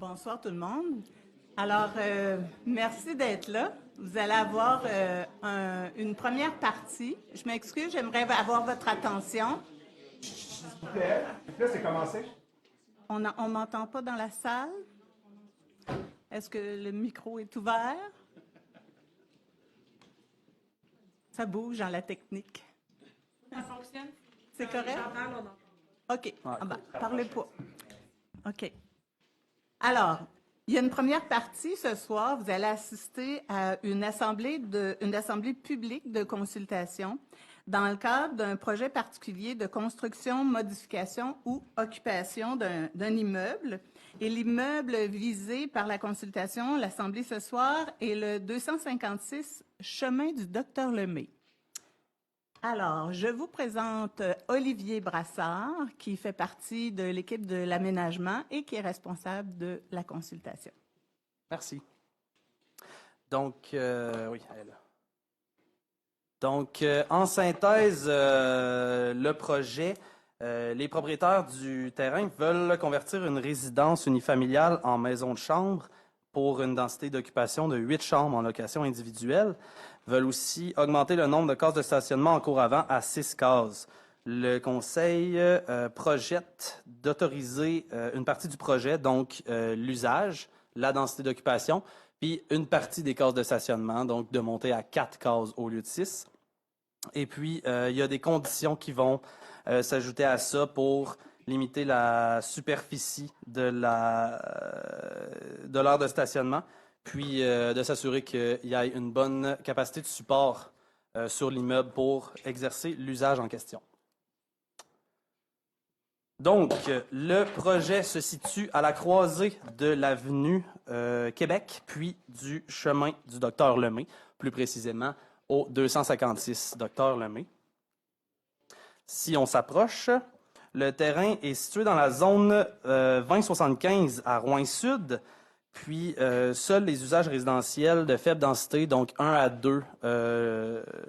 Bonsoir tout le monde. Alors, merci d'être là. Vous allez avoir une première partie. Je m'excuse, j'aimerais avoir votre attention. Là, c'est commencé. On m'entend pas dans la salle? Est-ce que le micro est ouvert? Ça bouge dans la technique. Ça fonctionne? C'est correct? OK. Ah ben, parlez pas. OK. Alors, il y a une première partie ce soir. Vous allez assister à une assemblée publique de consultation dans le cadre d'un projet particulier de construction, modification ou occupation d'un immeuble. Et l'immeuble visé par la consultation, l'assemblée ce soir, est le 256 chemin du Docteur Lemay. Alors, je vous présente Olivier Brassard, qui fait partie de l'équipe de l'aménagement et qui est responsable de la consultation. Merci. Donc, oui, elle est là. Donc, en synthèse, le projet, les propriétaires du terrain veulent convertir une résidence unifamiliale en maison de chambre pour une densité d'occupation de 8 chambres en location individuelle. Veulent aussi augmenter le nombre de cases de stationnement en cour avant à 6 cases. Le conseil projette d'autoriser une partie du projet, donc l'usage, la densité d'occupation, puis une partie des cases de stationnement, donc de monter à 4 cases au lieu de 6. Et puis, il y a des conditions qui vont s'ajouter à ça pour limiter la superficie de l'aire de stationnement, puis de s'assurer qu'il y ait une bonne capacité de support sur l'immeuble pour exercer l'usage en question. Donc, le projet se situe à la croisée de l'avenue Québec, puis du chemin du Docteur Lemay, plus précisément au 256 Docteur Lemay. Si on s'approche, le terrain est situé dans la zone 2075 à Rouyn-Sud, puis seuls les usages résidentiels de faible densité, donc 1 à 2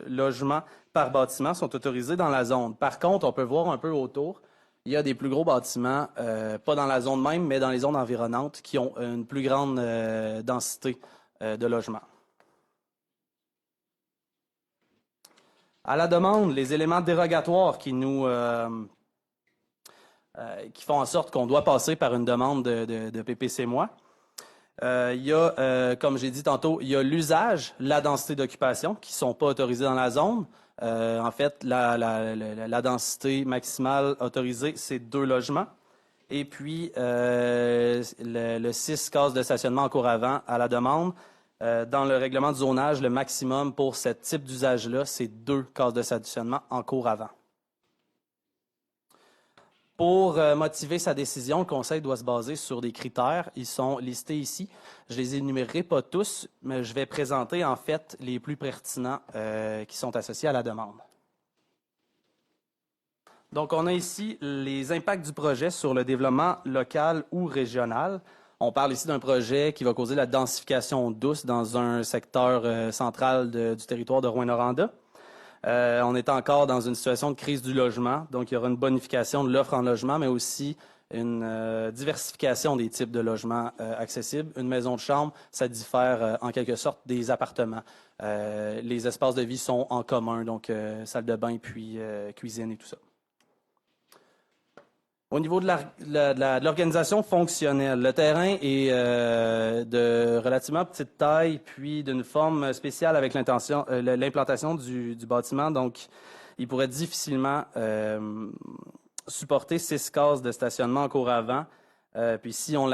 logements par bâtiment, sont autorisés dans la zone. Par contre, on peut voir un peu autour, il y a des plus gros bâtiments, pas dans la zone même, mais dans les zones environnantes, qui ont une plus grande densité de logements. À la demande, les éléments dérogatoires qui font en sorte qu'on doit passer par une demande de PPC-moi. Il y a, comme j'ai dit tantôt, il y a l'usage, la densité d'occupation qui ne sont pas autorisés dans la zone. En fait, la densité maximale autorisée, c'est 2 logements. Et puis, le 6 cases de stationnement en cour avant à la demande. Dans le règlement de zonage, le maximum pour ce type d'usage-là, c'est 2 cases de stationnement en cour avant. Pour motiver sa décision, le conseil doit se baser sur des critères. Ils sont listés ici. Je les énumérerai pas tous, mais je vais présenter en fait les plus pertinents qui sont associés à la demande. Donc, on a ici les impacts du projet sur le développement local ou régional. On parle ici d'un projet qui va causer la densification douce dans un secteur central du territoire de Rouyn-Noranda. On est encore dans une situation de crise du logement, donc il y aura une bonification de l'offre en logement, mais aussi une diversification des types de logements accessibles. Une maison de chambre, ça diffère en quelque sorte des appartements. Les espaces de vie sont en commun, donc salle de bain, puis cuisine et tout ça. Au niveau de l'organisation fonctionnelle, le terrain est de relativement petite taille, puis d'une forme spéciale avec l'implantation du bâtiment. Donc, il pourrait difficilement supporter 6 cases de stationnement en cour avant. Puis, si on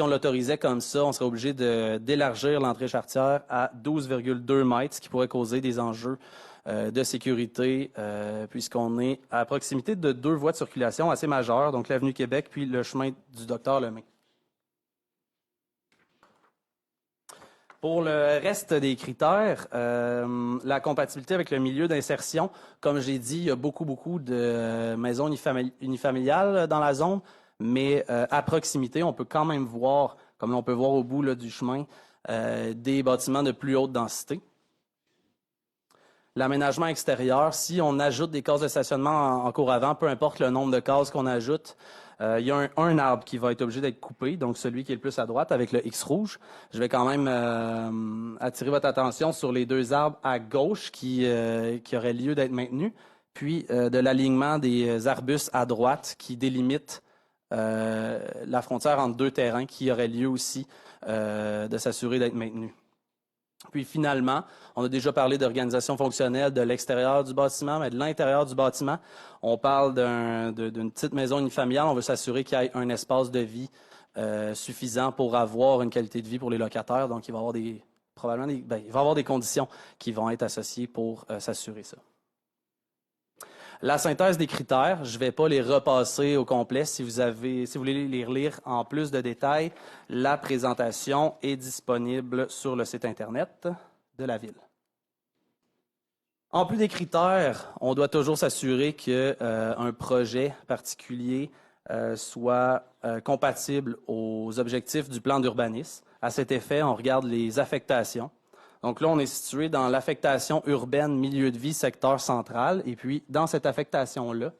l'autorisait comme ça, on serait obligé d'élargir l'entrée charretière à 12,2 mètres, ce qui pourrait causer des enjeux de sécurité, puisqu'on est à proximité de 2 voies de circulation assez majeures, donc l'avenue Québec puis le chemin du Docteur Lemay. Pour le reste des critères, la compatibilité avec le milieu d'insertion, comme j'ai dit, il y a beaucoup de maisons unifamiliales dans la zone, mais à proximité, on peut quand même voir, comme on peut voir au bout là, du chemin, des bâtiments de plus haute densité. L'aménagement extérieur, si on ajoute des cases de stationnement en cour avant, peu importe le nombre de cases qu'on ajoute, Il y a un arbre qui va être obligé d'être coupé, donc celui qui est le plus à droite avec le X rouge. Je vais quand même attirer votre attention sur les 2 arbres à gauche qui auraient lieu d'être maintenus, puis de l'alignement des arbustes à droite qui délimitent la frontière entre 2 terrains qui auraient lieu aussi de s'assurer d'être maintenus. Puis finalement, on a déjà parlé d'organisation fonctionnelle de l'extérieur du bâtiment, mais de l'intérieur du bâtiment, on parle d'une petite maison unifamiliale. On veut s'assurer qu'il y ait un espace de vie suffisant pour avoir une qualité de vie pour les locataires. Donc, il va y avoir il va y avoir des conditions qui vont être associées pour s'assurer ça. La synthèse des critères, je ne vais pas les repasser au complet. Si vous voulez les relire en plus de détails, la présentation est disponible sur le site Internet de la Ville. En plus des critères, on doit toujours s'assurer qu'un projet particulier soit compatible aux objectifs du plan d'urbanisme. À cet effet, on regarde les affectations. Donc là, on est situé dans l'affectation urbaine, milieu de vie, secteur central. Et puis, dans cette affectation-là,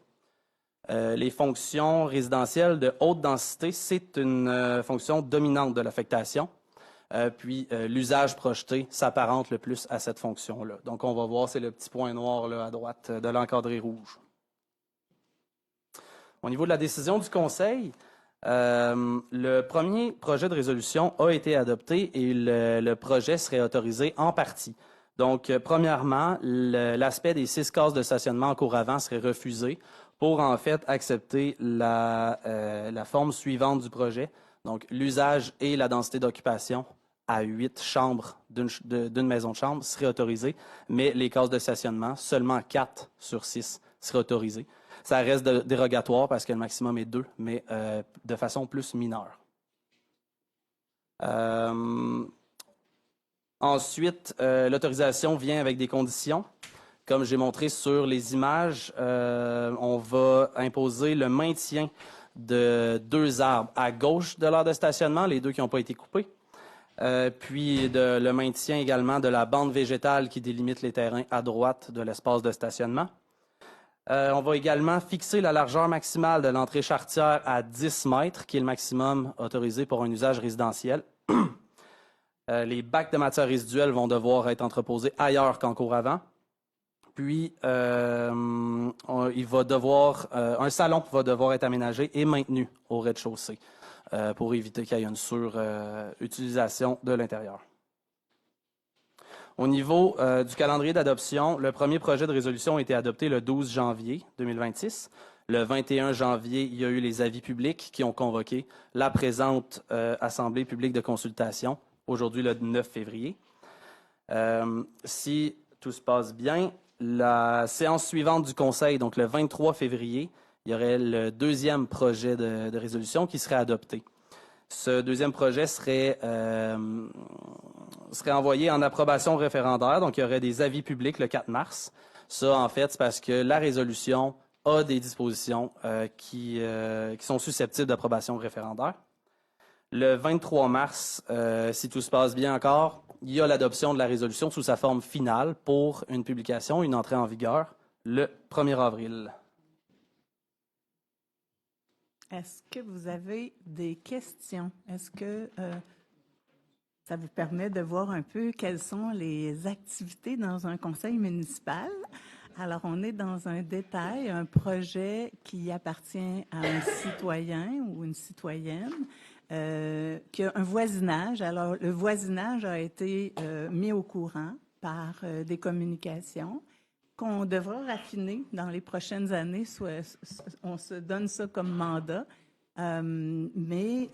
les fonctions résidentielles de haute densité, c'est une fonction dominante de l'affectation. Puis, l'usage projeté s'apparente le plus à cette fonction-là. Donc, on va voir, c'est le petit point noir là, à droite de l'encadré rouge. Au niveau de la décision du Conseil, le premier projet de résolution a été adopté et le projet serait autorisé en partie. Donc, premièrement, l'aspect des 6 cases de stationnement en cours avant serait refusé pour en fait accepter la forme suivante du projet. Donc, l'usage et la densité d'occupation à 8 chambres d'une maison de chambre seraient autorisés, mais les cases de stationnement, seulement 4 sur 6 seraient autorisées. Ça reste dérogatoire parce que le maximum est 2, mais de façon plus mineure. Ensuite, l'autorisation vient avec des conditions. Comme j'ai montré sur les images, on va imposer le maintien de 2 arbres à gauche de l'aire de stationnement, les 2 qui n'ont pas été coupés. Puis le maintien également de la bande végétale qui délimite les terrains à droite de l'espace de stationnement. On va également fixer la largeur maximale de l'entrée charretière à 10 mètres, qui est le maximum autorisé pour un usage résidentiel. Les bacs de matières résiduelles vont devoir être entreposés ailleurs qu'en cour avant. Puis, un salon va devoir être aménagé et maintenu au rez-de-chaussée pour éviter qu'il y ait une surutilisation de l'intérieur. Au niveau du calendrier d'adoption, le premier projet de résolution a été adopté le 12 janvier 2026. Le 21 janvier, il y a eu les avis publics qui ont convoqué la présente Assemblée publique de consultation, aujourd'hui le 9 février. Si tout se passe bien, la séance suivante du Conseil, donc le 23 février, il y aurait le deuxième projet de résolution qui serait adopté. Ce deuxième projet serait envoyé en approbation référendaire, donc il y aurait des avis publics le 4 mars. Ça, en fait, c'est parce que la résolution a des dispositions qui sont susceptibles d'approbation référendaire. Le 23 mars, si tout se passe bien encore, il y a l'adoption de la résolution sous sa forme finale pour une publication, une entrée en vigueur le 1er avril. Est-ce que vous avez des questions? Est-ce que ça vous permet de voir un peu quelles sont les activités dans un conseil municipal? Alors, on est dans un détail, un projet qui appartient à un citoyen ou une citoyenne, qui a un voisinage. Alors, le voisinage a été mis au courant par des communications qu'on devra raffiner dans les prochaines années. On se donne ça comme mandat. Mais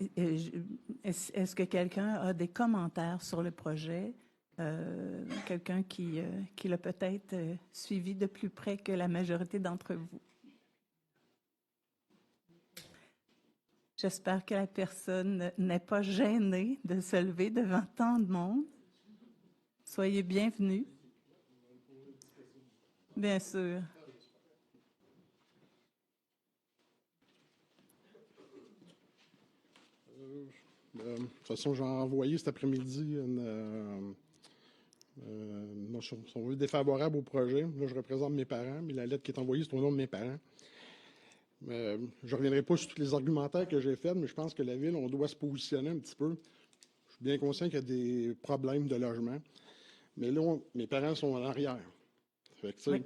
est-ce que quelqu'un a des commentaires sur le projet? Quelqu'un qui l'a peut-être suivi de plus près que la majorité d'entre vous? J'espère que la personne n'est pas gênée de se lever devant tant de monde. Soyez bienvenus. Bien sûr. De toute façon, j'ai envoyé cet après-midi une motion défavorable au projet. Là, je représente mes parents, mais la lettre qui est envoyée, c'est au nom de mes parents. Mais je ne reviendrai pas sur tous les argumentaires que j'ai faits, mais je pense que la ville, on doit se positionner un petit peu. Je suis bien conscient qu'il y a des problèmes de logement, mais là, mes parents sont en arrière. Fait que, tu sais, Oui.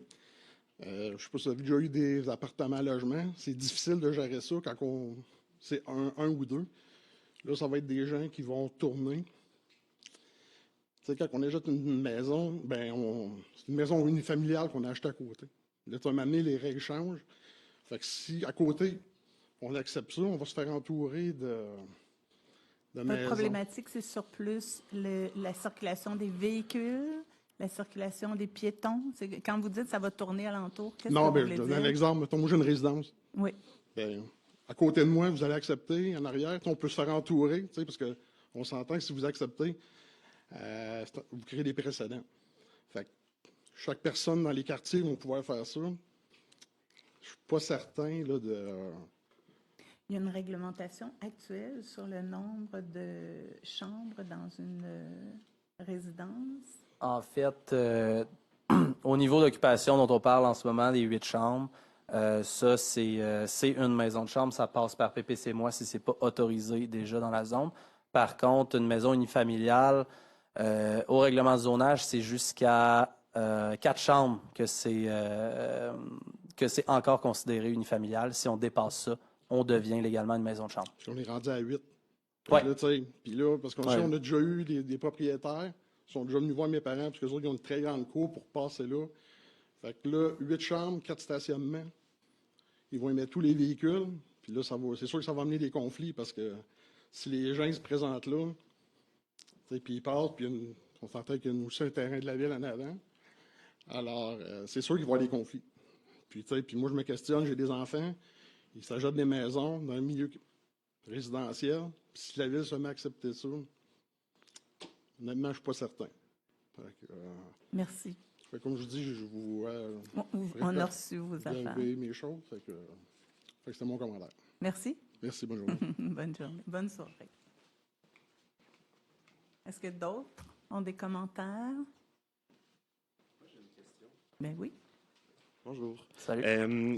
je ne sais pas si vous avez déjà eu des appartements à logement. C'est difficile de gérer ça quand c'est un ou deux. Là, ça va être des gens qui vont tourner. Tu sais, quand on achète une maison, c'est une maison unifamiliale qu'on a achetée à côté. Là, tu vas m'amener, les règles changent. Fait que si à côté, on accepte ça, on va se faire entourer de Votre maisons. problématique, c'est sur plus la circulation des véhicules, la circulation des piétons. Quand vous dites ça va tourner alentour, qu'est-ce que Non, vous ben, voulez je dire? donne un exemple. Mettons, moi, j'ai une résidence. Oui. Ben, à côté de moi, vous allez accepter. En arrière, on peut se faire entourer, tu sais, parce qu'on s'entend que si vous acceptez, vous créez des précédents. Fait que chaque personne dans les quartiers va pouvoir faire ça. Je suis pas certain là, Il y a une réglementation actuelle sur le nombre de chambres dans une résidence. En fait, au niveau d'occupation dont on parle en ce moment, les 8 chambres, ça, c'est une maison de chambre. Ça passe par PPC Moi si ce n'est pas autorisé déjà dans la zone. Par contre, une maison unifamiliale, au règlement de zonage, c'est jusqu'à 4 chambres que c'est encore considéré unifamilial. Si on dépasse ça, on devient légalement une maison de chambre. on est rendu à 8. Ouais. Là, puis là, parce qu'on Ouais. on a déjà eu des propriétaires qui sont déjà venus voir mes parents, parce qu'eux autres, ils ont une très grande cour pour passer là. Fait que là, 8 chambres, 4 stationnements. Ils vont y mettre tous les véhicules. Puis là, c'est sûr que ça va amener des conflits, parce que si les gens se présentent là, puis ils passent, puis on s'entend qu'il y a aussi un terrain de la ville en avant. Alors, c'est sûr qu'il va y avoir des conflits. Puis moi, je me questionne, j'ai des enfants, ils s'achètent des maisons dans un milieu résidentiel. Puis si la ville se met à accepter ça, honnêtement, je ne suis pas certain. Fait que, Merci. comme je dis, je vous. On a reçu vos affaires. Mes choses. Fait que c'était mon commentaire. Merci. Merci, bonne journée. Bonne journée. Bonne soirée. Est-ce que d'autres ont des commentaires? J'ai une question. Ben oui. Bonjour. Salut.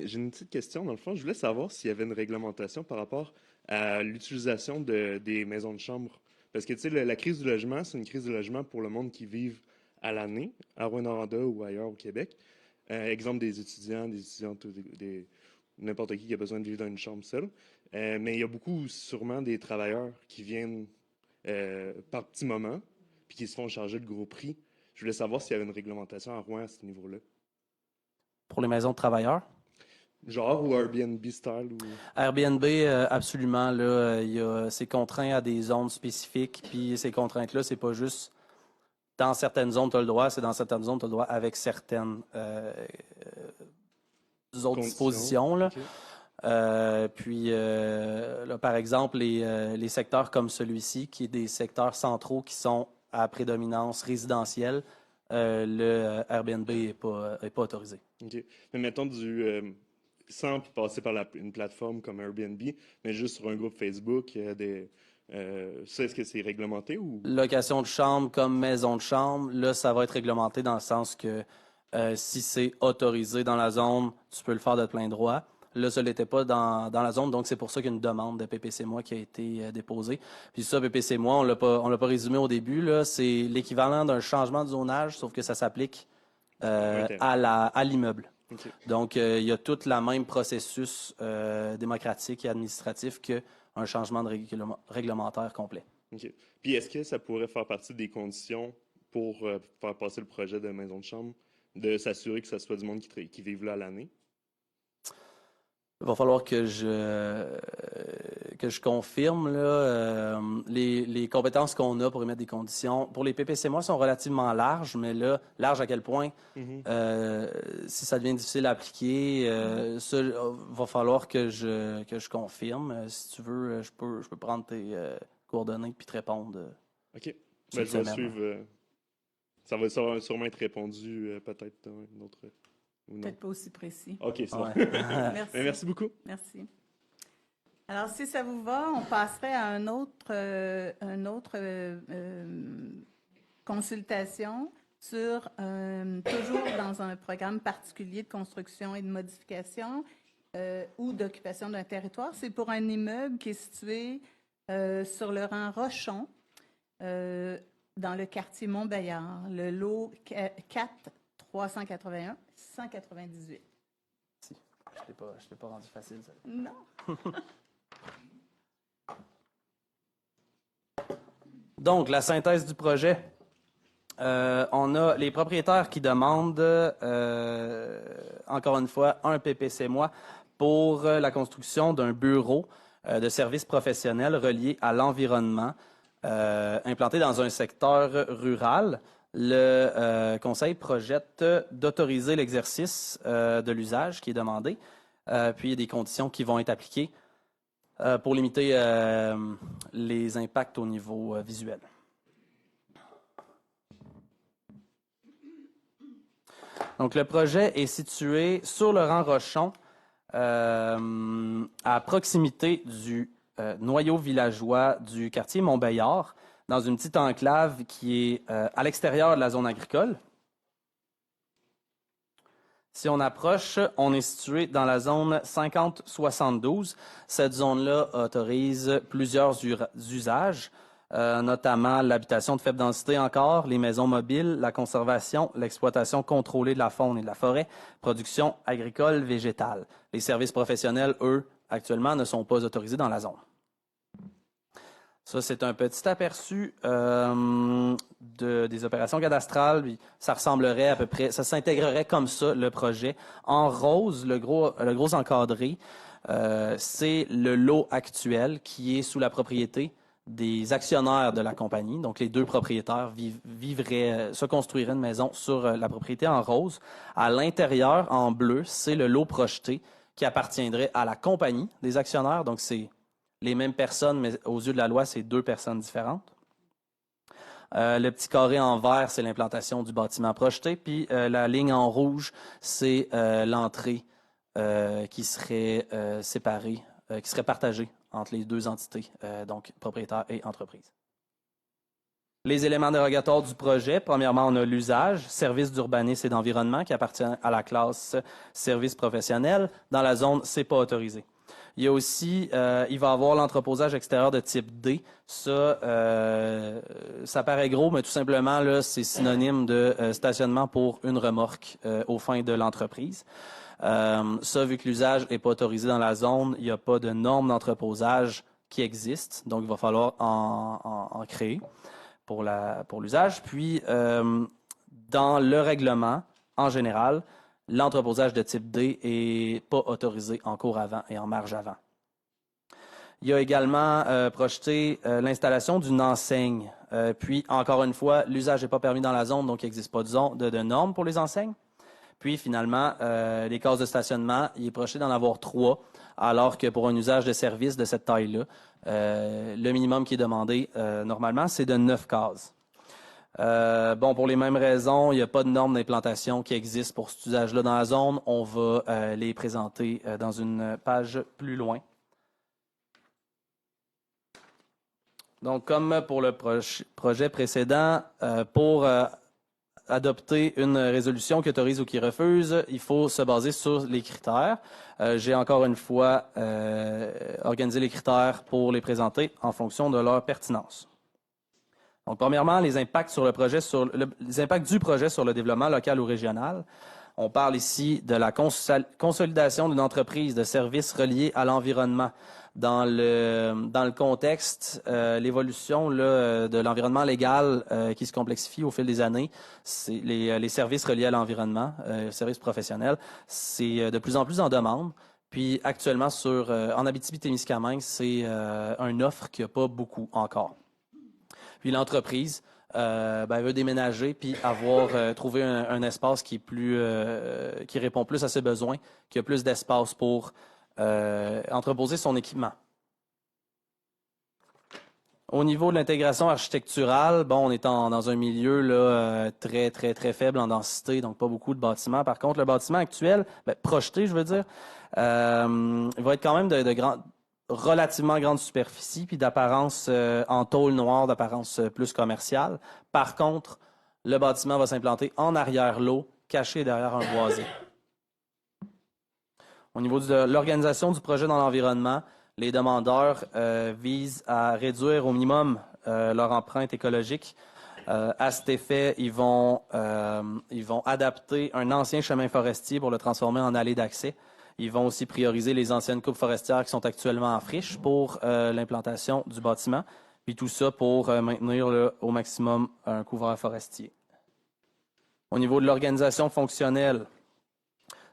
J'ai une petite question. Dans le fond, je voulais savoir s'il y avait une réglementation par rapport à l'utilisation des maisons de chambre. Parce que, tu sais, la crise du logement, c'est une crise du logement pour le monde qui vit à l'année, à Rouyn-Noranda ou ailleurs au Québec. Exemple des étudiants, des étudiantes, n'importe qui a besoin de vivre dans une chambre seule. Mais il y a beaucoup, sûrement, des travailleurs qui viennent par petits moments puis qui se font charger de gros prix. Je voulais savoir s'il y avait une réglementation à Rouen à ce niveau-là. Pour les maisons de travailleurs? Genre ou Airbnb style ou... Airbnb, absolument. Là, c'est contraint à des zones spécifiques. Puis ces contraintes-là, c'est pas juste dans certaines zones, tu as le droit, c'est dans certaines zones, tu as le droit avec certaines autres dispositions. Là. Okay. Là, par exemple, les secteurs comme celui-ci, qui est des secteurs centraux qui sont à prédominance résidentielle, le Airbnb n'est pas autorisé. OK. Mais mettons sans passer par une plateforme comme Airbnb, mais juste sur un groupe Facebook, ça, est-ce que c'est réglementé ou... Location de chambre comme maison de chambre, là, ça va être réglementé dans le sens que si c'est autorisé dans la zone, tu peux le faire de plein droit. Là, ça ne l'était pas dans la zone, donc c'est pour ça qu'il y a une demande de PPC Moi qui a été déposée. Puis ça, PPC Moi, on l'a pas résumé au début, là, c'est l'équivalent d'un changement de zonage, sauf que ça s'applique à l'immeuble. Okay. Donc, il y a tout le même processus démocratique et administratif qu'un changement de réglementaire complet. OK. Puis est-ce que ça pourrait faire partie des conditions pour faire passer le projet de maison de chambre, de s'assurer que ce soit du monde qui vive là à l'année? Il va falloir que je confirme là, les compétences qu'on a pour émettre des conditions. Pour les PPC Moi sont relativement larges, mais là, larges à quel point? Si ça devient difficile à appliquer, ça, va falloir que je confirme. Si tu veux, je peux prendre tes coordonnées puis te répondre. OK. Ben, je vais suivre. Ça va sûrement être répondu peut-être dans une autre... Peut-être pas aussi précis. OK, c'est Ouais. bon. Merci. Merci beaucoup. Merci. Alors, si ça vous va, on passerait à une autre consultation sur, toujours dans un programme particulier de construction et de modification. ou d'occupation d'un territoire. C'est pour un immeuble qui est situé sur le rang Rochon, dans le quartier Mont-Bayard, le lot 4 381 198. Si. Je l'ai pas rendu facile, ça. Non. Donc, la synthèse du projet. On a les propriétaires qui demandent, encore une fois, un PPC-moi pour la construction d'un bureau de services professionnels relié à l'environnement, implanté dans un secteur rural. Le Conseil projette d'autoriser l'exercice de l'usage qui est demandé, puis il y a des conditions qui vont être appliquées pour limiter les impacts au niveau visuel. Donc, le projet est situé sur le rang Rochon, à proximité du noyau villageois du quartier Mont-Bayard, dans une petite enclave qui est à l'extérieur de la zone agricole. Si on approche, on est situé dans la zone 50-72. Cette zone-là autorise plusieurs usages, notamment l'habitation de faible densité encore, les maisons mobiles, la conservation, l'exploitation contrôlée de la faune et de la forêt, production agricole, végétale. Les services professionnels, eux, actuellement, ne sont pas autorisés dans la zone. Ça, c'est un petit aperçu des opérations cadastrales. Ça ressemblerait à peu près, ça s'intégrerait comme ça, le projet. En rose, le gros encadré, c'est le lot actuel qui est sous la propriété des actionnaires de la compagnie. Donc, les deux propriétaires se construiraient une maison sur la propriété en rose. À l'intérieur, en bleu, c'est le lot projeté qui appartiendrait à la compagnie des actionnaires. Donc, c'est les mêmes personnes, mais aux yeux de la loi, c'est deux personnes différentes. Le petit carré en vert, c'est l'implantation du bâtiment projeté. Puis, la ligne en rouge, c'est l'entrée qui serait séparée, qui serait partagée entre les deux entités, donc propriétaire et entreprise. Les éléments dérogatoires du projet, premièrement, on a l'usage, service d'urbanisme et d'environnement qui appartient à la classe service professionnel. Dans la zone, c'est pas autorisé. Il y a aussi, il va y avoir l'entreposage extérieur de type D. Ça paraît gros, mais tout simplement, là, c'est synonyme de stationnement pour une remorque aux fins de l'entreprise. Ça, vu que l'usage n'est pas autorisé dans la zone, il n'y a pas de normes d'entreposage qui existent, donc il va falloir en créer pour l'usage. Puis, dans le règlement, en général, l'entreposage de type D n'est pas autorisé en cours avant et en marge avant. Il y a également projeté l'installation d'une enseigne. Puis, encore une fois, l'usage n'est pas permis dans la zone, donc il n'existe pas de normes pour les enseignes. Puis, finalement, les cases de stationnement, il est projeté d'en avoir 3, alors que pour un usage de service de cette taille-là, le minimum qui est demandé, normalement, c'est de 9 cases. Pour les mêmes raisons, il n'y a pas de normes d'implantation qui existent pour cet usage-là dans la zone. On va les présenter dans une page plus loin. Donc, comme pour le projet précédent, pour adopter une résolution qui autorise ou qui refuse, il faut se baser sur les critères. J'ai encore une fois organisé les critères pour les présenter en fonction de leur pertinence. Donc, premièrement, les impacts sur le projet, les impacts du projet sur le développement local ou régional. On parle ici de la consolidation d'une entreprise de services reliés à l'environnement. Dans le contexte, l'évolution de l'environnement légal qui se complexifie au fil des années, c'est les services reliés à l'environnement, services professionnels, c'est de plus en plus en demande. Puis actuellement, en Abitibi-Témiscamingue, c'est une offre qu'il n'y a pas beaucoup encore. Puis l'entreprise veut déménager puis trouver un espace qui répond plus à ses besoins, qui a plus d'espace pour entreposer son équipement. Au niveau de l'intégration architecturale, on est dans un milieu là, très, très, très faible en densité, donc pas beaucoup de bâtiments. Par contre, le bâtiment actuel, projeté, je veux dire, il va être quand même de relativement grande superficie, puis d'apparence en tôle noire, d'apparence plus commerciale. Par contre, le bâtiment va s'implanter en arrière-lot, caché derrière un boisé. Au niveau de l'organisation du projet dans l'environnement, les demandeurs visent à réduire au minimum leur empreinte écologique. À cet effet, ils vont adapter un ancien chemin forestier pour le transformer en allée d'accès. Ils vont aussi prioriser les anciennes coupes forestières qui sont actuellement en friche pour l'implantation du bâtiment. Puis tout ça pour maintenir au maximum un couvert forestier. Au niveau de l'organisation fonctionnelle,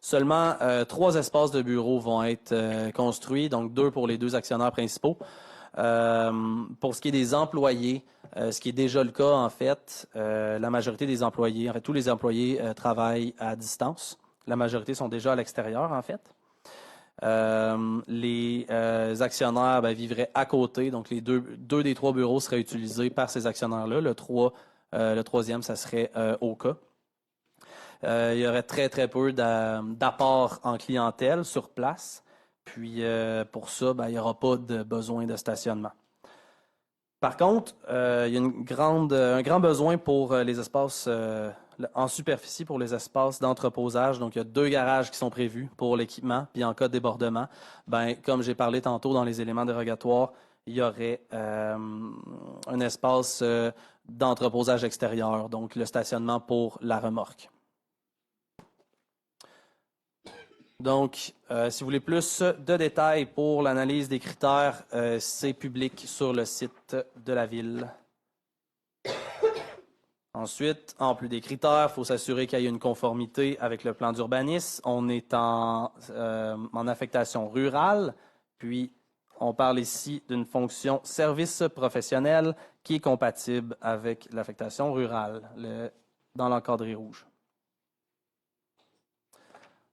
seulement 3 espaces de bureaux vont être construits, donc 2 pour les 2 actionnaires principaux. Pour ce qui est des employés, ce qui est déjà le cas en fait, la majorité des employés, en fait tous les employés travaillent à distance. La majorité sont déjà à l'extérieur en fait. Les actionnaires vivraient à côté, donc les deux des 3 bureaux seraient utilisés par ces actionnaires-là. Le 3e, ça serait au cas. Il y aurait très peu d'apport en clientèle sur place. Puis pour ça, il n'y aura pas de besoin de stationnement. Par contre, il y a un grand besoin pour les espaces en superficie, pour les espaces d'entreposage. Donc, il y a 2 garages qui sont prévus pour l'équipement. Puis en cas de débordement, comme j'ai parlé tantôt dans les éléments dérogatoires, il y aurait un espace d'entreposage extérieur, donc le stationnement pour la remorque. Donc, si vous voulez plus de détails pour l'analyse des critères, c'est public sur le site de la Ville. Ensuite, en plus des critères, il faut s'assurer qu'il y ait une conformité avec le plan d'urbanisme. On est en affectation rurale, puis on parle ici d'une fonction service professionnel qui est compatible avec l'affectation rurale dans l'encadré rouge.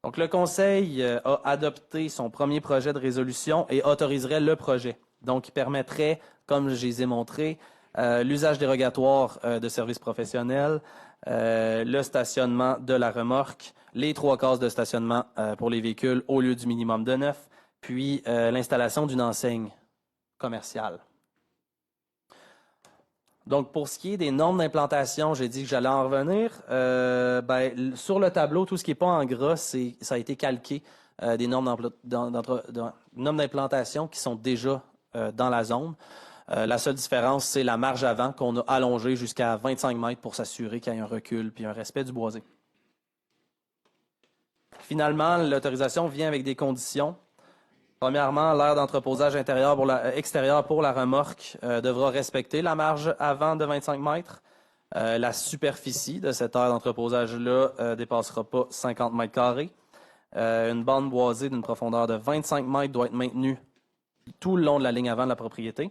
Donc, le Conseil a adopté son premier projet de résolution et autoriserait le projet. Donc, il permettrait, comme je les ai montré, l'usage dérogatoire de services professionnels, le stationnement de la remorque, les 3 cases de stationnement pour les véhicules au lieu du minimum de 9, puis l'installation d'une enseigne commerciale. Donc, pour ce qui est des normes d'implantation, j'ai dit que j'allais en revenir. Sur le tableau, tout ce qui n'est pas en gras, ça a été calqué des normes d'implantation qui sont déjà dans la zone. La seule différence, c'est la marge avant qu'on a allongée jusqu'à 25 mètres pour s'assurer qu'il y ait un recul puis un respect du boisé. Finalement, l'autorisation vient avec des conditions. Premièrement, l'aire d'entreposage extérieur pour la remorque devra respecter la marge avant de 25 mètres. La superficie de cette aire d'entreposage-là ne dépassera pas 50 mètres carrés. Une bande boisée d'une profondeur de 25 mètres doit être maintenue tout le long de la ligne avant de la propriété.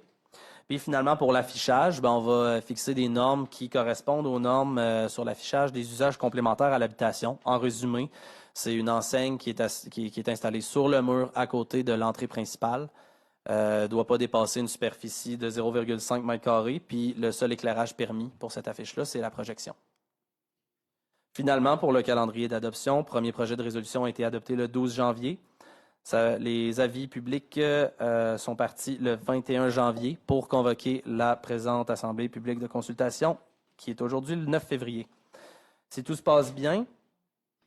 Puis finalement, pour l'affichage, on va fixer des normes qui correspondent aux normes sur l'affichage des usages complémentaires à l'habitation. En résumé, c'est une enseigne qui est installée sur le mur à côté de l'entrée principale. Ne doit pas dépasser une superficie de 0,5 m². Puis le seul éclairage permis pour cette affiche-là, c'est la projection. Finalement, pour le calendrier d'adoption, premier projet de résolution a été adopté le 12 janvier. Les avis publics sont partis le 21 janvier pour convoquer la présente Assemblée publique de consultation, qui est aujourd'hui le 9 février. Si tout se passe bien,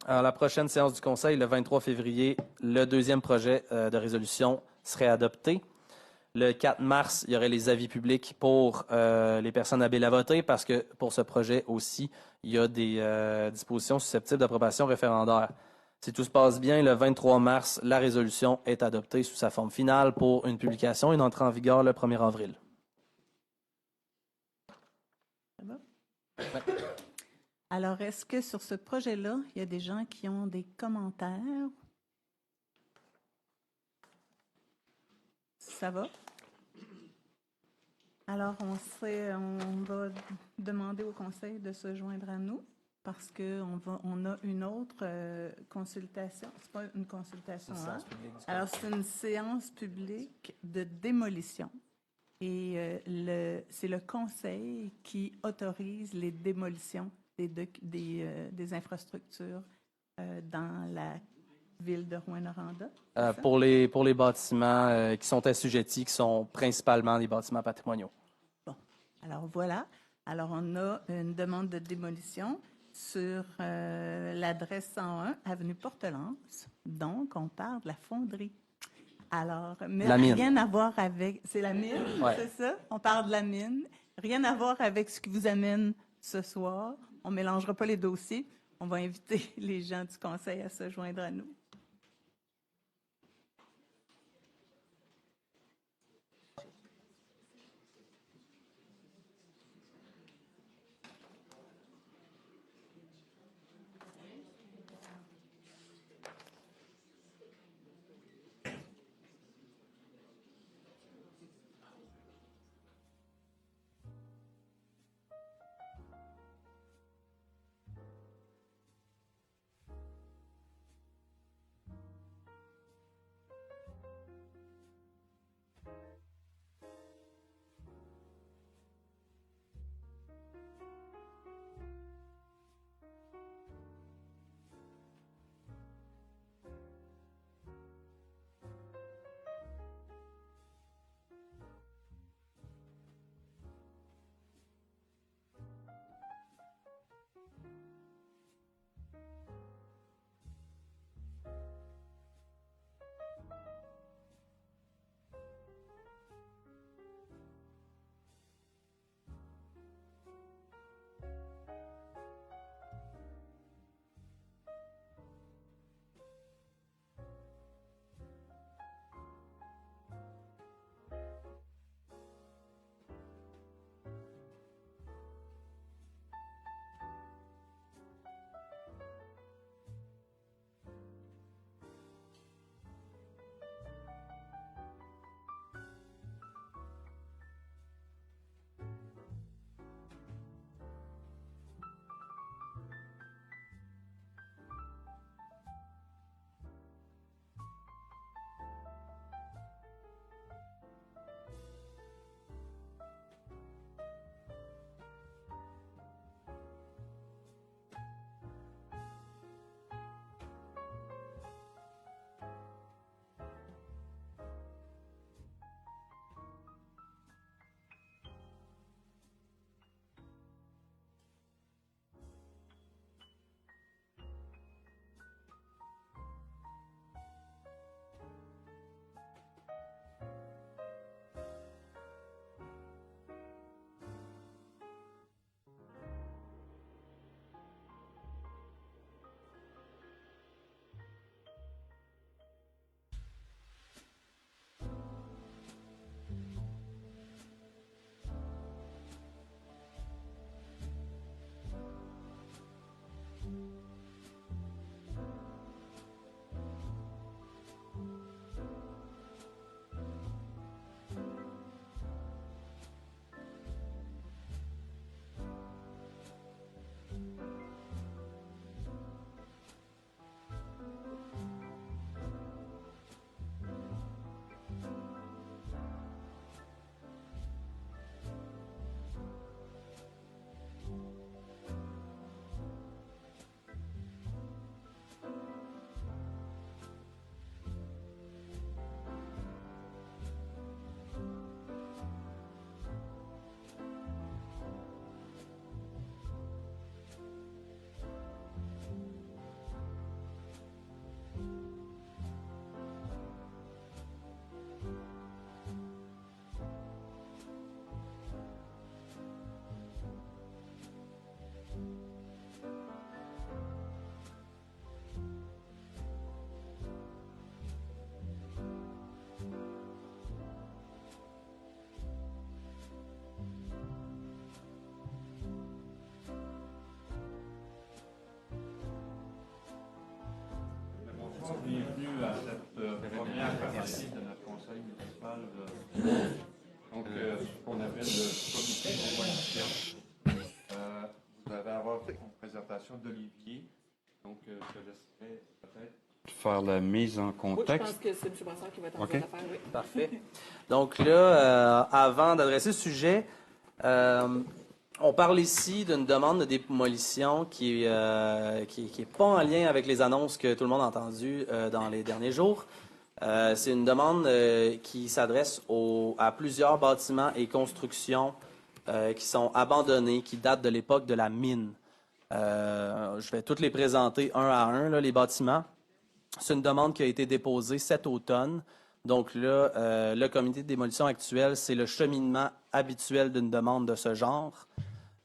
à la prochaine séance du Conseil, le 23 février, le 2e projet de résolution serait adopté. Le 4 mars, il y aurait les avis publics pour les personnes habiles à voter, parce que pour ce projet aussi, il y a des dispositions susceptibles d'approbation référendaire. Si tout se passe bien, le 23 mars, la résolution est adoptée sous sa forme finale pour une publication et une entrée en vigueur le 1er avril. Ça va? Ouais. Alors, est-ce que sur ce projet-là, il y a des gens qui ont des commentaires? Ça va? Alors, on va demander au Conseil de se joindre à nous parce qu'on a une autre consultation. Ce n'est pas une consultation, hein? Alors, c'est une séance publique de démolition. Et c'est le Conseil qui autorise les démolitions des infrastructures dans la ville de Rouyn-Noranda. Pour les bâtiments qui sont assujettis, qui sont principalement des bâtiments patrimoniaux. Bon, alors voilà. Alors, on a une demande de démolition sur l'adresse 101, avenue Portelance. Donc, on parle de la fonderie. Alors, mais La mine. rien à voir avec... C'est la mine, Ouais. c'est ça? On parle de la mine. Rien à voir avec ce qui vous amène ce soir. On ne mélangera pas les dossiers. On va inviter les gens du conseil à se joindre à nous. Bienvenue à cette première partie de notre conseil municipal. Donc, ce qu'on appelle le comité d'évolution. Vous allez avoir une présentation d'Olivier. Donc, je laisserai peut-être faire la mise en Oui, je contexte. pense que c'est M. Brassard qui va être en OK. train de faire, oui. Parfait. Donc là, avant d'adresser ce sujet, on parle ici d'une demande de démolition qui est pas en lien avec les annonces que tout le monde a entendues dans les derniers jours. C'est une demande qui s'adresse à plusieurs bâtiments et constructions qui sont abandonnés, qui datent de l'époque de la mine. Je vais toutes les présenter un à un, là, les bâtiments. C'est une demande qui a été déposée cet automne. Donc là, le comité de démolition actuel, c'est le cheminement habituel d'une demande de ce genre.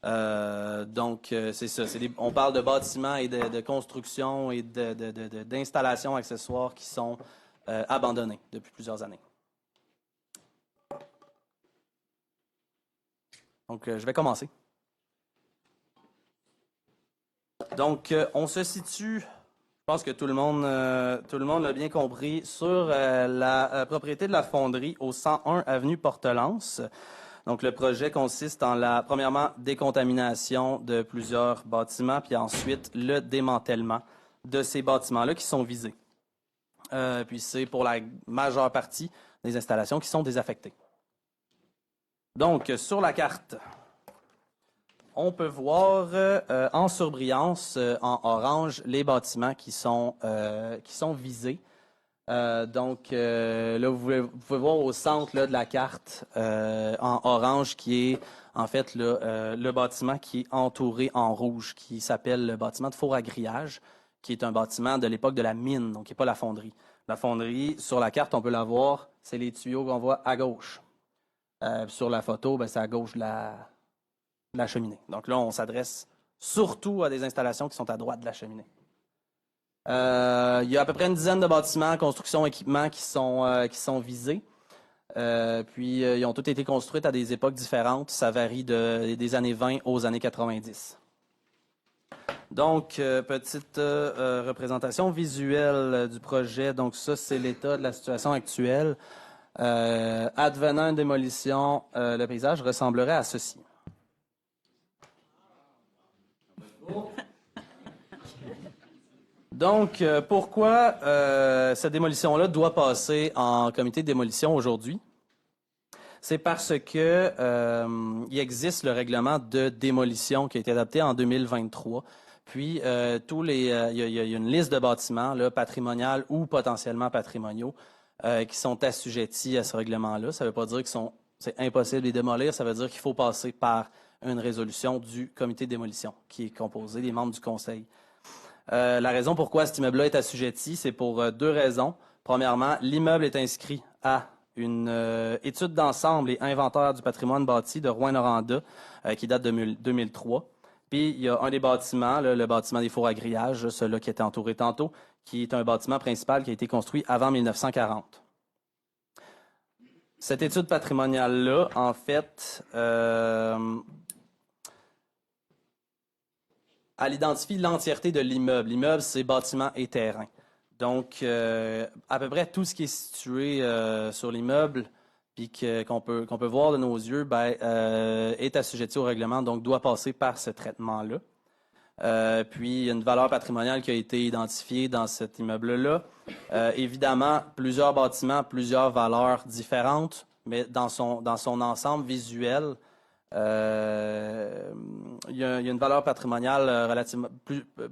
C'est ça. On parle de bâtiments et de construction et d'installations accessoires qui sont abandonnés depuis plusieurs années. Donc, je vais commencer. Donc, on se situe, je pense que tout le monde l'a bien compris, sur la propriété de la fonderie au 101 avenue Portelance. Donc, le projet consiste en la, premièrement, décontamination de plusieurs bâtiments, puis ensuite le démantèlement de ces bâtiments-là qui sont visés. Puis c'est pour la majeure partie des installations qui sont désaffectées. Donc, sur la carte, on peut voir en surbrillance, en orange, les bâtiments qui sont visés. Là, vous pouvez voir au centre là, de la carte en orange qui est en fait là, le bâtiment qui est entouré en rouge, qui s'appelle le bâtiment de four à grillage, qui est un bâtiment de l'époque de la mine, donc qui n'est pas la fonderie. La fonderie, sur la carte, on peut la voir, c'est les tuyaux qu'on voit à gauche. Sur la photo, c'est à gauche de la cheminée. Donc là, on s'adresse surtout à des installations qui sont à droite de la cheminée. Il y a à peu près une dizaine de bâtiments, constructions, équipements qui sont visés. Puis, ils ont tous été construits à des époques différentes. Ça varie des années 20 aux années 90. Donc, petite représentation visuelle du projet. Donc, ça, c'est l'état de la situation actuelle. Advenant une démolition, le paysage ressemblerait à ceci. Donc, pourquoi cette démolition-là doit passer en comité de démolition aujourd'hui? C'est parce que il existe le règlement de démolition qui a été adopté en 2023. Puis, il y a une liste de bâtiments là, patrimoniaux ou potentiellement patrimoniaux qui sont assujettis à ce règlement-là. Ça ne veut pas dire que c'est impossible de les démolir, ça veut dire qu'il faut passer par une résolution du comité de démolition qui est composé des membres du conseil. La raison pourquoi cet immeuble-là est assujetti, c'est pour deux raisons. Premièrement, l'immeuble est inscrit à une étude d'ensemble et inventaire du patrimoine bâti de Rouyn-Noranda qui date de 2003. Puis, il y a un des bâtiments, là, le bâtiment des fours à grillage, celui-là qui était entouré tantôt, qui est un bâtiment principal qui a été construit avant 1940. Cette étude patrimoniale-là, en fait, elle identifie l'entièreté de l'immeuble. L'immeuble, c'est bâtiment et terrain. Donc, à peu près tout ce qui est situé sur l'immeuble, puis qu'on peut voir de nos yeux, est assujetti au règlement, donc doit passer par ce traitement-là. Puis, il y a une valeur patrimoniale qui a été identifiée dans cet immeuble-là. Évidemment, plusieurs bâtiments, plusieurs valeurs différentes, mais dans son ensemble visuel, il y a une valeur patrimoniale relativement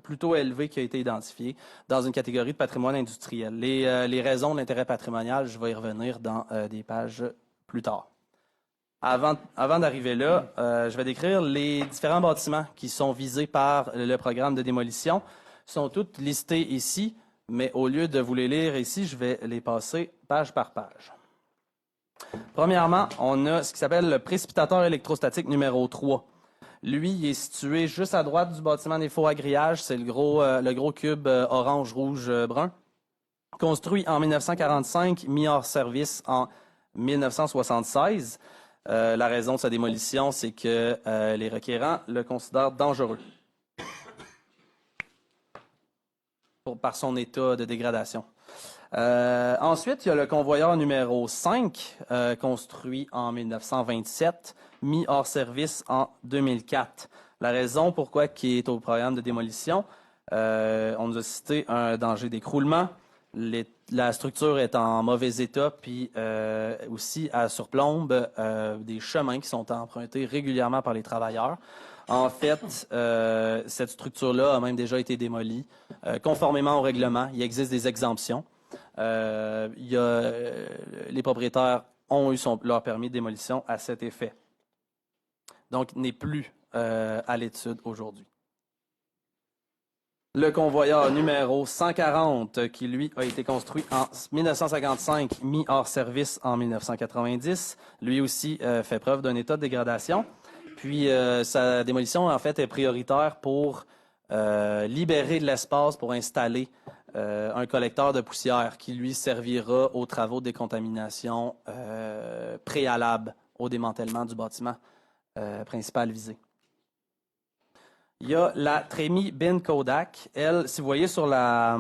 plutôt élevée qui a été identifiée dans une catégorie de patrimoine industriel. Les raisons de l'intérêt patrimonial, je vais y revenir dans des pages plus tard. Avant d'arriver là, je vais décrire les différents bâtiments qui sont visés par le programme de démolition. Ils sont tous listés ici, mais au lieu de vous les lire ici, je vais les passer page par page. Premièrement, on a ce qui s'appelle le précipitateur électrostatique numéro 3. Lui, il est situé juste à droite du bâtiment des fours à grillage. C'est le gros cube orange, rouge, brun. Construit en 1945, mis hors service en 1976. La raison de sa démolition, c'est que les requérants le considèrent dangereux par son état de dégradation. Ensuite, il y a le convoyeur numéro 5, construit en 1927, mis hors service en 2004. La raison pourquoi il est au programme de démolition, on nous a cité un danger d'écroulement. La structure est en mauvais état, puis aussi à surplombe des chemins qui sont empruntés régulièrement par les travailleurs. En fait, cette structure-là a même déjà été démolie. Conformément au règlement, il existe des exemptions. Les propriétaires ont eu leur permis de démolition à cet effet. Donc, n'est plus à l'étude aujourd'hui. Le convoyeur numéro 140, qui lui a été construit en 1955, mis hors service en 1990, lui aussi fait preuve d'un état de dégradation. Puis sa démolition, en fait, est prioritaire pour libérer de l'espace pour installer un collecteur de poussière qui lui servira aux travaux de décontamination préalables au démantèlement du bâtiment principal visé. Il y a la Trémie Bin Kodak. Elle, si vous voyez sur la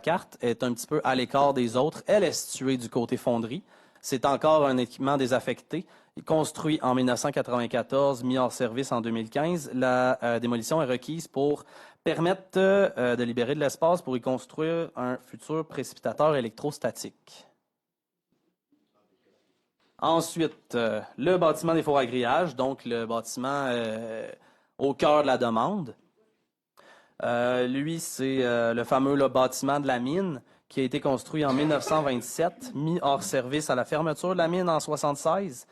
carte, est un petit peu à l'écart des autres. Elle est située du côté fonderie. C'est encore un équipement désaffecté. Construit en 1994, mis hors service en 2015. La démolition est requise pour permettre de libérer de l'espace pour y construire un futur précipitateur électrostatique. Ensuite, le bâtiment des fours à grillage, donc le bâtiment au cœur de la demande. Lui, c'est le fameux bâtiment de la mine qui a été construit en 1927, mis hors service à la fermeture de la mine en 1976.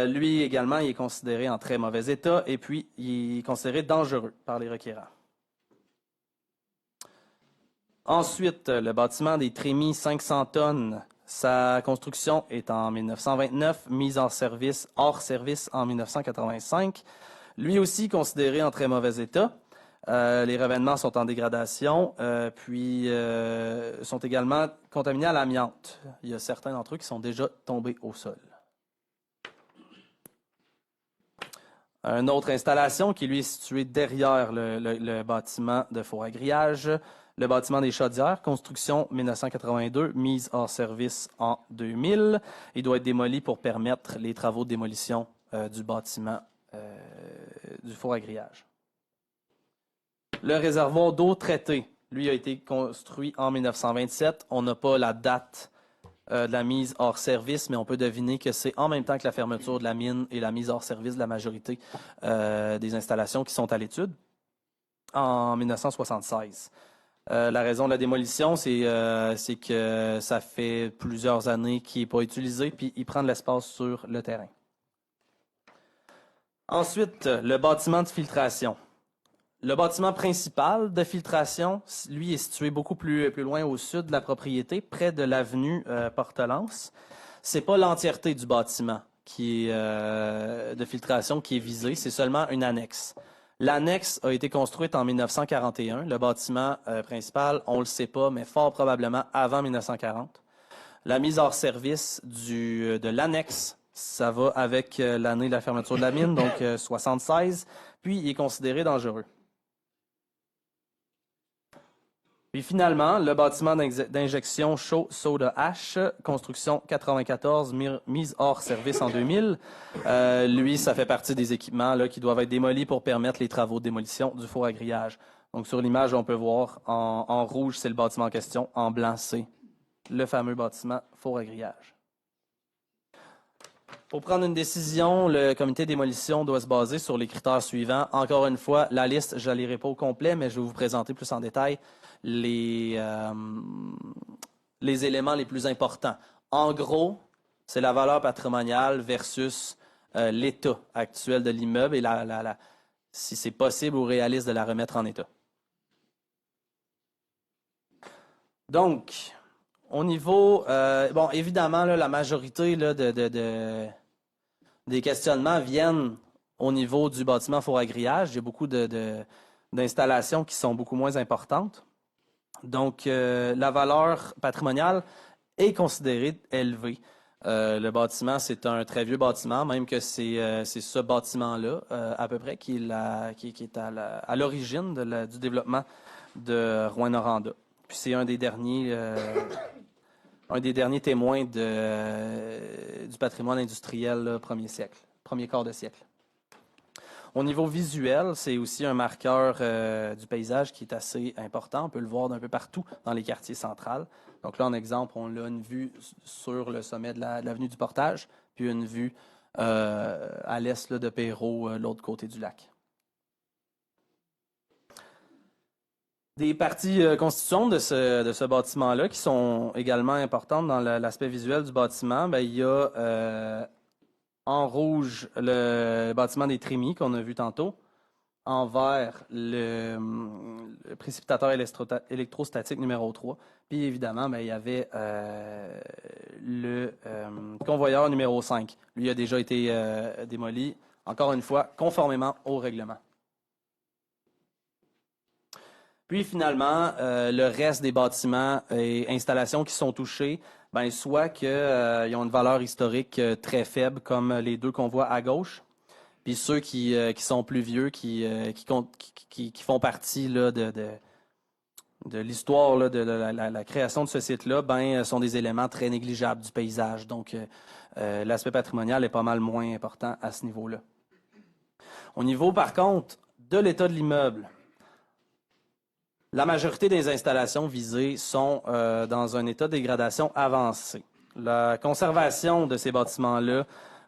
Lui également, il est considéré en très mauvais état et puis il est considéré dangereux par les requérants. Ensuite, le bâtiment des Trémies 500 tonnes. Sa construction est en 1929, mise hors service en 1985. Lui aussi considéré en très mauvais état. Les revêtements sont en dégradation, puis sont également contaminés à l'amiante. Il y a certains d'entre eux qui sont déjà tombés au sol. Une autre installation qui lui est située derrière le bâtiment de four à grillage, le bâtiment des chaudières, construction 1982, mise hors service en 2000. Il doit être démoli pour permettre les travaux de démolition du bâtiment du four à grillage. Le réservoir d'eau traitée, lui, a été construit en 1927. On n'a pas la date de la mise hors service, mais on peut deviner que c'est en même temps que la fermeture de la mine et la mise hors service de la majorité des installations qui sont à l'étude en 1976. La raison de la démolition, c'est que ça fait plusieurs années qu'il n'est pas utilisé, puis il prend de l'espace sur le terrain. Ensuite, le bâtiment de filtration. Le bâtiment principal de filtration, lui, est situé beaucoup plus loin au sud de la propriété, près de l'avenue Portelance. C'est pas l'entièreté du bâtiment qui est, de filtration qui est visée, c'est seulement une annexe. L'annexe a été construite en 1941. Le bâtiment principal, on le sait pas, mais fort probablement avant 1940. La mise hors service de l'annexe, ça va avec l'année de la fermeture de la mine, donc 76, puis il est considéré dangereux. Puis finalement, le bâtiment d'injection chaud soda ash, construction 94, mise hors service en 2000. Lui, ça fait partie des équipements là, qui doivent être démolis pour permettre les travaux de démolition du four à grillage. Donc sur l'image, on peut voir en rouge, c'est le bâtiment en question, en blanc, c'est le fameux bâtiment four à grillage. Pour prendre une décision, le comité de démolition doit se baser sur les critères suivants. Encore une fois, la liste, je ne la lirai pas au complet, mais je vais vous présenter plus en détail les éléments les plus importants. En gros, c'est la valeur patrimoniale versus l'état actuel de l'immeuble et si c'est possible ou réaliste de la remettre en état. Donc, au niveau... bon, évidemment, là, la majorité là, des questionnements viennent au niveau du bâtiment four à grillage. Il y a beaucoup d'installations qui sont beaucoup moins importantes. Donc, la valeur patrimoniale est considérée élevée. Le bâtiment, c'est un très vieux bâtiment, même que c'est ce bâtiment-là, à peu près, qui est à l'origine du développement de Rouyn-Noranda. Puis c'est un des derniers témoins du patrimoine industriel là, premier quart de siècle. Au niveau visuel, c'est aussi un marqueur du paysage qui est assez important. On peut le voir d'un peu partout dans les quartiers centrales. Donc là, en exemple, on a une vue sur le sommet de l'avenue du Portage, puis une vue à l'est de Perrault, l'autre côté du lac. Des parties constituantes de ce bâtiment-là qui sont également importantes dans l'aspect visuel du bâtiment, bien, il y a en rouge le bâtiment des Trémies qu'on a vu tantôt. envers le précipitateur électrostatique numéro 3. Puis évidemment, il y avait le convoyeur numéro 5. Lui a déjà été démoli, encore une fois, conformément au règlement. Puis finalement, le reste des bâtiments et installations qui sont touchés, soit qu'ils ont une valeur historique très faible, comme les deux qu'on voit à gauche, puis ceux qui sont plus vieux, qui font partie là, de l'histoire là, de la création de ce site-là, sont des éléments très négligeables du paysage. Donc, l'aspect patrimonial est pas mal moins important à ce niveau-là. Au niveau, par contre, de l'état de l'immeuble, la majorité des installations visées sont dans un état de dégradation avancé. La conservation de ces bâtiments-là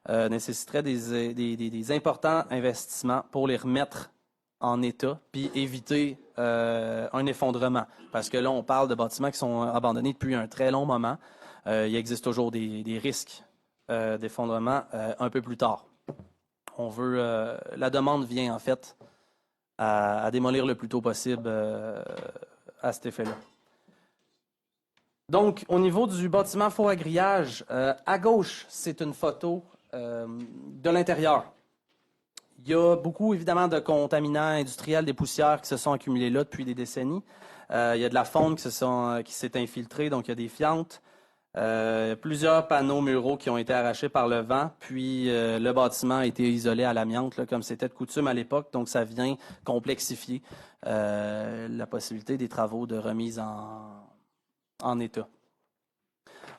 nécessiterait des importants investissements pour les remettre en état, puis éviter un effondrement. Parce que là, on parle de bâtiments qui sont abandonnés depuis un très long moment. Il existe toujours des risques d'effondrement un peu plus tard. La demande vient en fait à démolir le plus tôt possible à cet effet-là. Donc, au niveau du bâtiment faux à grillage, à gauche, c'est une photo de l'intérieur. Il y a beaucoup, évidemment, de contaminants industriels, des poussières qui se sont accumulées là depuis des décennies. Il y a de la faune qui s'est infiltrée, donc il y a des fientes. Plusieurs panneaux muraux qui ont été arrachés par le vent, puis le bâtiment a été isolé à l'amiante, là, comme c'était de coutume à l'époque, donc ça vient complexifier la possibilité des travaux de remise en état.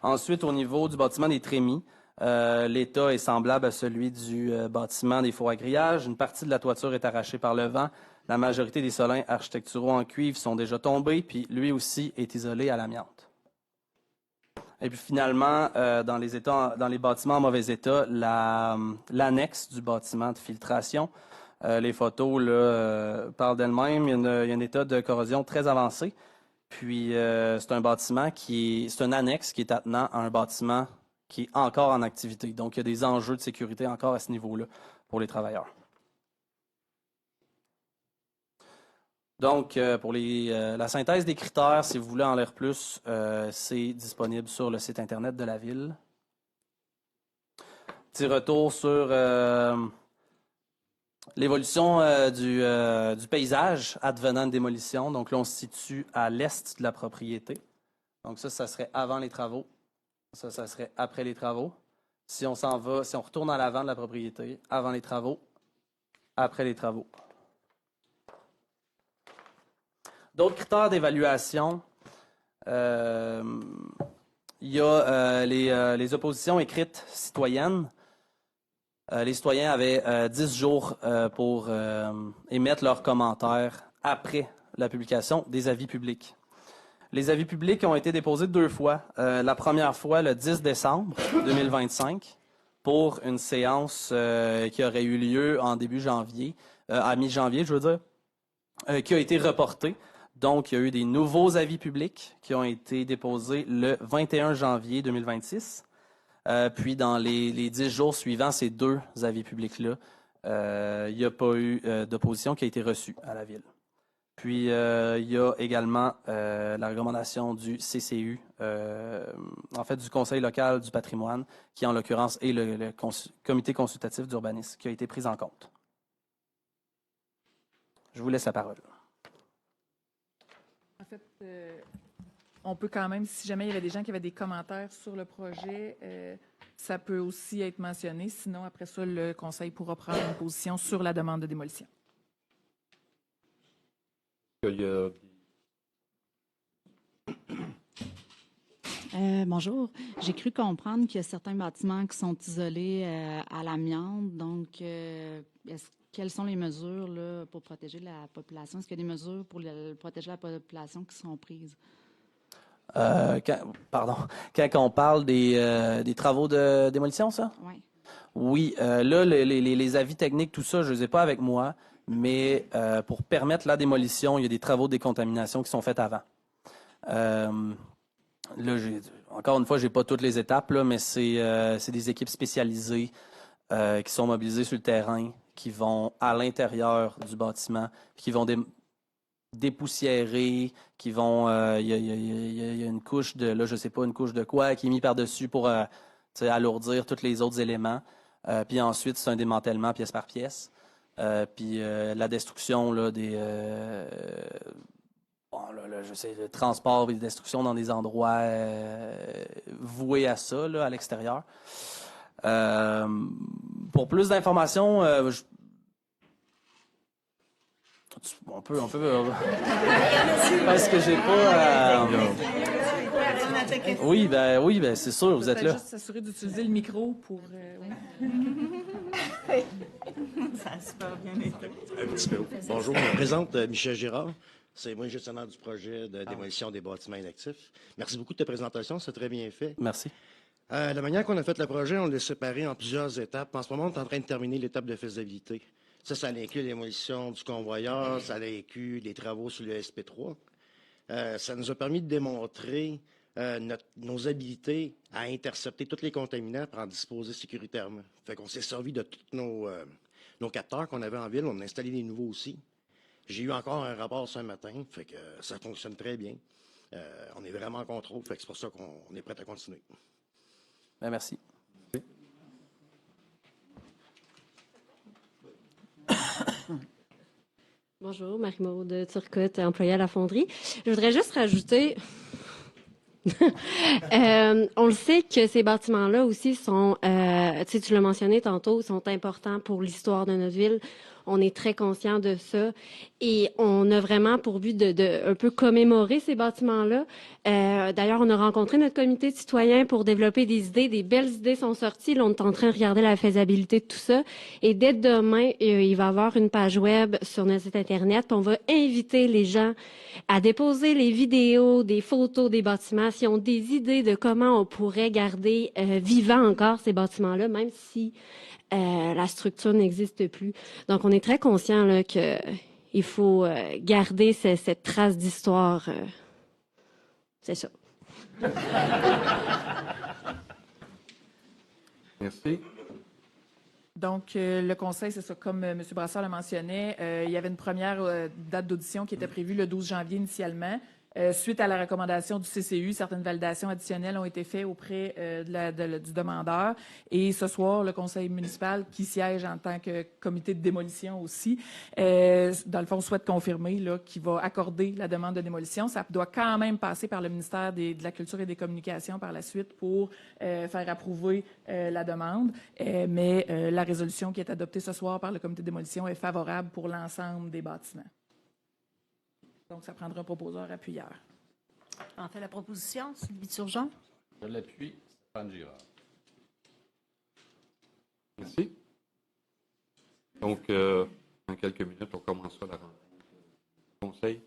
Ensuite, au niveau du bâtiment des trémies, l'état est semblable à celui du bâtiment des fours à grillage. Une partie de la toiture est arrachée par le vent. La majorité des solins architecturaux en cuivre sont déjà tombés, puis lui aussi est isolé à l'amiante. Et puis finalement, dans les bâtiments en mauvais état, l'annexe du bâtiment de filtration, les photos là, parlent d'elles-mêmes. Il y a un état de corrosion très avancé. Puis c'est un bâtiment c'est un annexe qui est attenant à un bâtiment qui est encore en activité. Donc il y a des enjeux de sécurité encore à ce niveau-là pour les travailleurs. Donc, pour la synthèse des critères, si vous voulez en lire plus, c'est disponible sur le site Internet de la Ville. Petit retour sur l'évolution du paysage advenant de démolition. Donc là, on se situe à l'est de la propriété. Donc ça serait avant les travaux. Ça serait après les travaux. Si on retourne à l'avant de la propriété, avant les travaux, après les travaux. D'autres critères d'évaluation, il y a les oppositions écrites citoyennes. Les citoyens avaient 10 jours pour émettre leurs commentaires après la publication des avis publics. Les avis publics ont été déposés 2 fois. La première fois, le 10 décembre 2025, pour une séance qui aurait eu lieu en début janvier, à mi-janvier, je veux dire, qui a été reportée. Donc, il y a eu des nouveaux avis publics qui ont été déposés le 21 janvier 2026. Puis, dans les 10 jours suivants, ces 2 avis publics-là, il n'y a pas eu d'opposition qui a été reçue à la Ville. Puis, il y a également la recommandation du CCU, en fait du Conseil local du patrimoine, qui en l'occurrence est le Comité consultatif d'urbanisme, qui a été pris en compte. Je vous laisse la parole. En fait, on peut quand même, si jamais il y avait des gens qui avaient des commentaires sur le projet, ça peut aussi être mentionné. Sinon, après ça, le Conseil pourra prendre une position sur la demande de démolition. Bonjour. J'ai cru comprendre qu'il y a certains bâtiments qui sont isolés à l'amiante. Donc, quelles sont les mesures là, pour protéger la population? Est-ce qu'il y a des mesures pour protéger la population qui sont prises? Quand on parle des travaux de démolition, ça? Oui. Oui. Là, les avis techniques, tout ça, je ne les ai pas avec moi, mais pour permettre la démolition, il y a des travaux de décontamination qui sont faits avant. Là, encore une fois, je n'ai pas toutes les étapes, là, mais c'est des équipes spécialisées qui sont mobilisées sur le terrain, qui vont à l'intérieur du bâtiment, qui vont dépoussiérer, qui vont... Il y a une couche de... Là, je sais pas, une couche de quoi qui est mise par-dessus pour alourdir tous les autres éléments. Puis ensuite, c'est un démantèlement pièce par pièce. Puis la destruction là, des... je sais, le transport et la destruction dans des endroits voués à ça, là, à l'extérieur. Pour plus d'informations, on peut parce que j'ai pas... Oui, ben c'est sûr, vous êtes là. Juste s'assurer d'utiliser le micro pour... Ça a super bien été. Un petit peu. Bonjour, je me présente Michel Girard. C'est moi le gestionnaire du projet de démolition des bâtiments inactifs. Merci beaucoup de ta présentation, c'est très bien fait. Merci. La manière qu'on a fait le projet, on l'a séparé en plusieurs étapes. En ce moment, on est en train de terminer l'étape de faisabilité. Ça inclut l'émolition du convoyeur, ça inclut les travaux sur le SP3. Ça nous a permis de démontrer nos habilités à intercepter tous les contaminants pour en disposer sécuritairement. Fait qu'on s'est servi de tous nos capteurs qu'on avait en ville. On a installé des nouveaux aussi. J'ai eu encore un rapport ce matin, fait que ça fonctionne très bien. On est vraiment en contrôle, fait que c'est pour ça qu'on est prêt à continuer. Ben, merci. Bonjour, Marie-Maude Turcotte, employée à la fonderie. Je voudrais juste rajouter... on le sait que ces bâtiments-là aussi sont, tu l'as mentionné tantôt, sont importants pour l'histoire de notre ville. On est très conscient de ça et on a vraiment pour but de un peu commémorer ces bâtiments-là. D'ailleurs, on a rencontré notre comité de citoyens pour développer des idées. Des belles idées sont sorties. Là, on est en train de regarder la faisabilité de tout ça. Et dès demain, il va y avoir une page web sur notre site Internet. Puis on va inviter les gens à déposer les vidéos, des photos des bâtiments, s'ils ont des idées de comment on pourrait garder vivants encore ces bâtiments-là, même si la structure n'existe plus. Donc, on est très conscient là, qu'il faut garder cette trace d'histoire. C'est ça. Merci. Donc, le conseil, c'est ça, comme M. Brassard le mentionnait, il y avait une première date d'audition qui était prévue le 12 janvier initialement. Suite à la recommandation du CCU, certaines validations additionnelles ont été faites auprès du demandeur. Et ce soir, le conseil municipal, qui siège en tant que comité de démolition aussi, dans le fond, souhaite confirmer qu'il va accorder la demande de démolition. Ça doit quand même passer par le ministère de la Culture et des Communications par la suite pour faire approuver la demande. Mais la résolution qui est adoptée ce soir par le comité de démolition est favorable pour l'ensemble des bâtiments. Donc, ça prendra un proposeur appuyeur. En fait, la proposition, Sylvie Turgeon. Je l'appuie, Stéphane Girard. Merci. Donc, dans quelques minutes, on commencera la rencontre. Conseil.